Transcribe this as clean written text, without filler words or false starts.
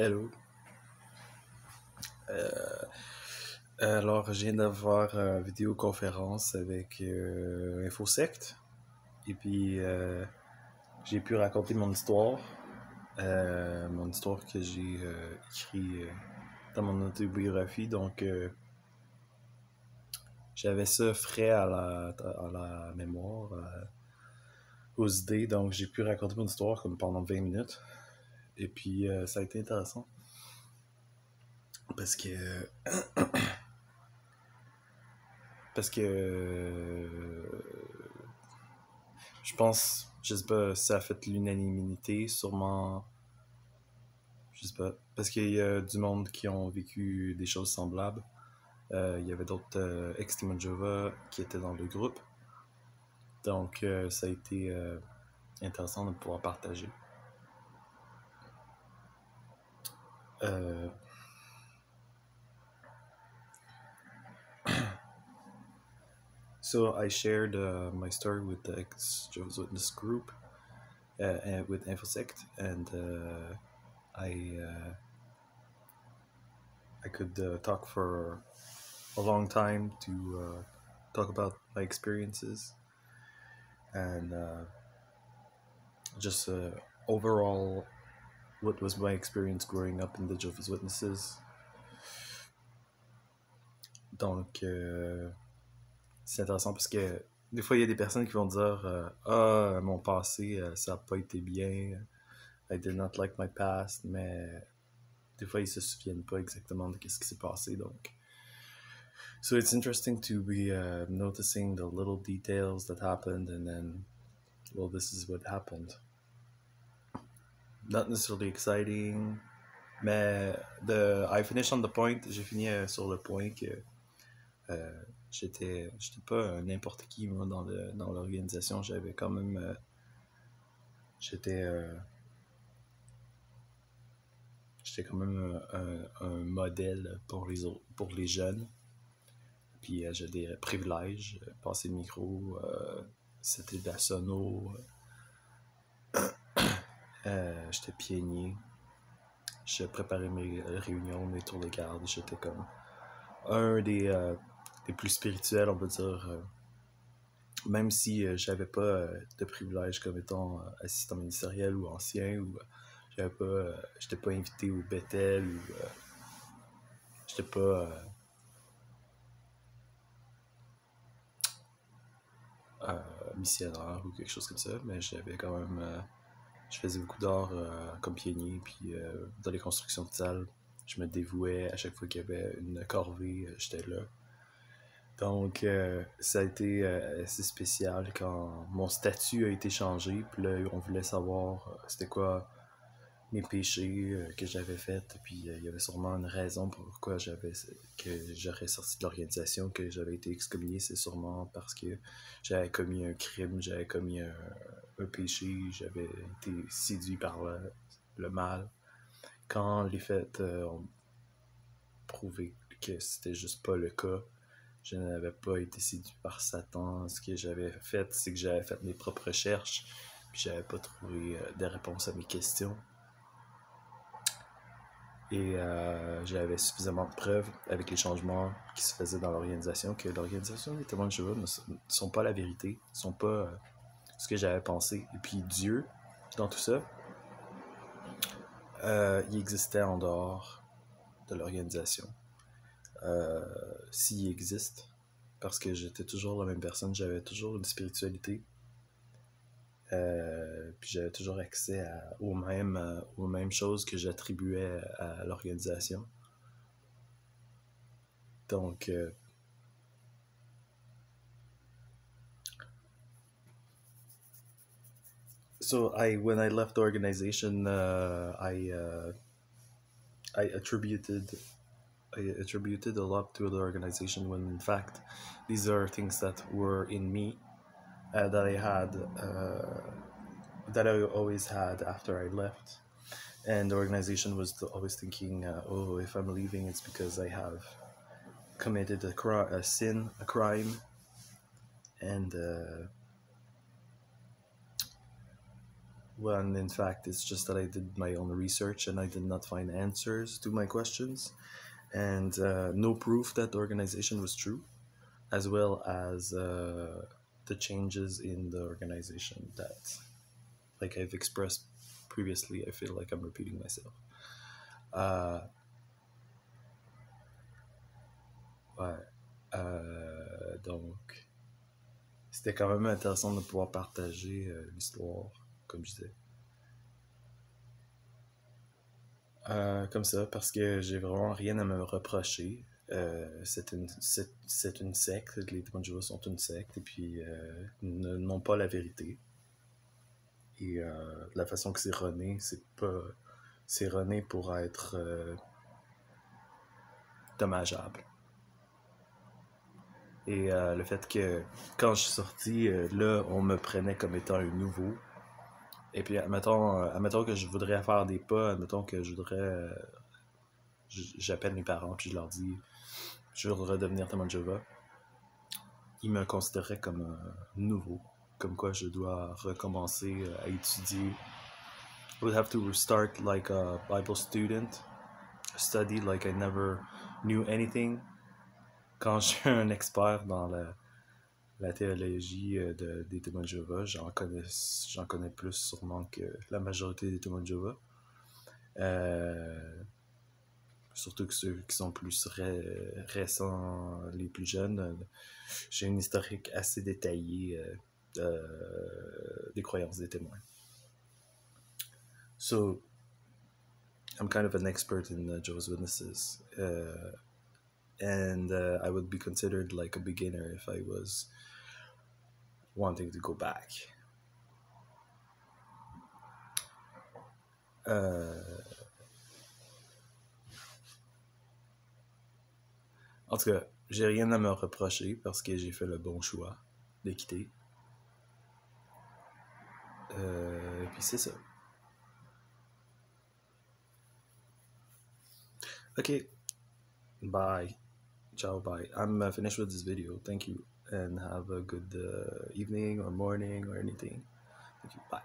Hello. Euh, alors, je viens d'avoir une vidéoconférence avec InfoSect. Et puis, j'ai pu raconter mon histoire que j'ai écrit dans mon autobiographie. Donc, j'avais ça frais à la mémoire, aux idées. Donc, j'ai pu raconter mon histoire comme pendant 20 minutes. Et puis, ça a été intéressant. Parce que je pense, je sais pas, ça a fait l'unanimité, sûrement, je sais pas, parce qu'il y a du monde qui ont vécu des choses semblables. Il y avait d'autres Extreme Java qui étaient dans le groupe. Donc, ça a été intéressant de pouvoir partager. Euh, so I shared my story with the ex-Jehovah's Witness group and with InfoSect, and I could talk for a long time to talk about my experiences and just overall what was my experience growing up in the Jehovah's Witnesses. Donc, c'est intéressant parce que des fois, il y a des personnes qui vont dire ah, mon passé, ça n'a pas été bien. I did not like my past. Mais des fois, ils se souviennent pas exactement de ce qui s'est passé. Donc, so it's interesting to be noticing the little details that happened, and then, well, this is what happened. Not necessarily exciting, mais I finished on the point. J'ai fini sur le point que j'étais pas n'importe qui, moi, dans l'organisation. J'avais quand même j'étais quand même un modèle pour les jeunes. Puis j'ai des privilèges, passer le micro, c'était de la sono, j'étais pionnier, je préparais mes réunions, mes tours de garde, j'étais comme un des plus spirituels, on peut dire, même si j'avais pas de privilèges comme étant assistant ministériel ou ancien, ou j'étais pas invité au Bethel, ou j'étais pas missionnaire ou quelque chose comme ça, mais j'avais quand même je faisais beaucoup d'art comme pionnier, puis dans les constructions de salles, je me dévouais à chaque fois qu'il y avait une corvée, j'étais là. Donc, ça a été assez spécial quand mon statut a été changé, puis là, on voulait savoir c'était quoi mes péchés que j'avais faits, puis il y avait sûrement une raison pourquoi que j'aurais sorti de l'organisation, que j'avais été excommunié. C'est sûrement parce que j'avais commis un crime, j'avais commis un péché, j'avais été séduit par le mal. Quand les faits ont prouvé que c'était juste pas le cas, je n'avais pas été séduit par Satan. Ce que j'avais fait, c'est que j'avais fait mes propres recherches, puis j'avais pas trouvé de réponse à mes questions. Et j'avais suffisamment de preuves avec les changements qui se faisaient dans l'organisation que l'organisation des témoins de Jéhovah ne sont pas la vérité, ne sont pas ce que j'avais pensé. Et puis Dieu, dans tout ça, il existait en dehors de l'organisation. S'il existe, parce que j'étais toujours la même personne, j'avais toujours une spiritualité. Puis j'avais toujours accès aux mêmes choses que j'attribuais à l'organisation. Donc, so when I left the organization, I attributed a lot to the organization, when in fact these are things that were in me, that I had that I always had after I left. And the organization was always thinking, oh, if I'm leaving, it's because I have committed a crime, and when in fact it's just that I did my own research and I did not find answers to my questions, and no proof that the organization was true, as well as the changes in the organization that, like I've expressed previously, I feel like I'm repeating myself. Euh, ouais. Donc, c'était quand même intéressant de pouvoir partager l'histoire, comme je disais. Comme ça, parce que j'ai vraiment rien à me reprocher. C'est une secte, les Témoins de Jéhovah sont une secte, et puis n'ont pas la vérité. Et la façon que c'est rené, c'est rené pour être dommageable. Et le fait que quand je suis sorti, là, on me prenait comme étant un nouveau. Et puis, admettons que je voudrais faire des pas, admettons que je voudrais. J'appelle mes parents, puis je leur dis je veux redevenir témoin de Jéhovah. Ils me considéraient comme un nouveau, comme quoi je dois recommencer à étudier. I would have to start like a Bible student, study like I never knew anything. Quand je suis un expert dans la théologie des témoins de Jéhovah, j'en connais plus sûrement que la majorité des témoins de Jéhovah. Surtout que ceux qui sont plus récents, les plus jeunes, j'ai une historique assez détaillée des croyances des témoins. So, I'm kind of an expert in Jehovah's Witnesses, and I would be considered like a beginner if I was wanting to go back. En tout cas, j'ai rien à me reprocher parce que j'ai fait le bon choix de quitter. Puis c'est ça. Okay. Bye. Ciao, bye. I'm finished with this video. Thank you. And have a good evening or morning or anything. Thank you. Bye.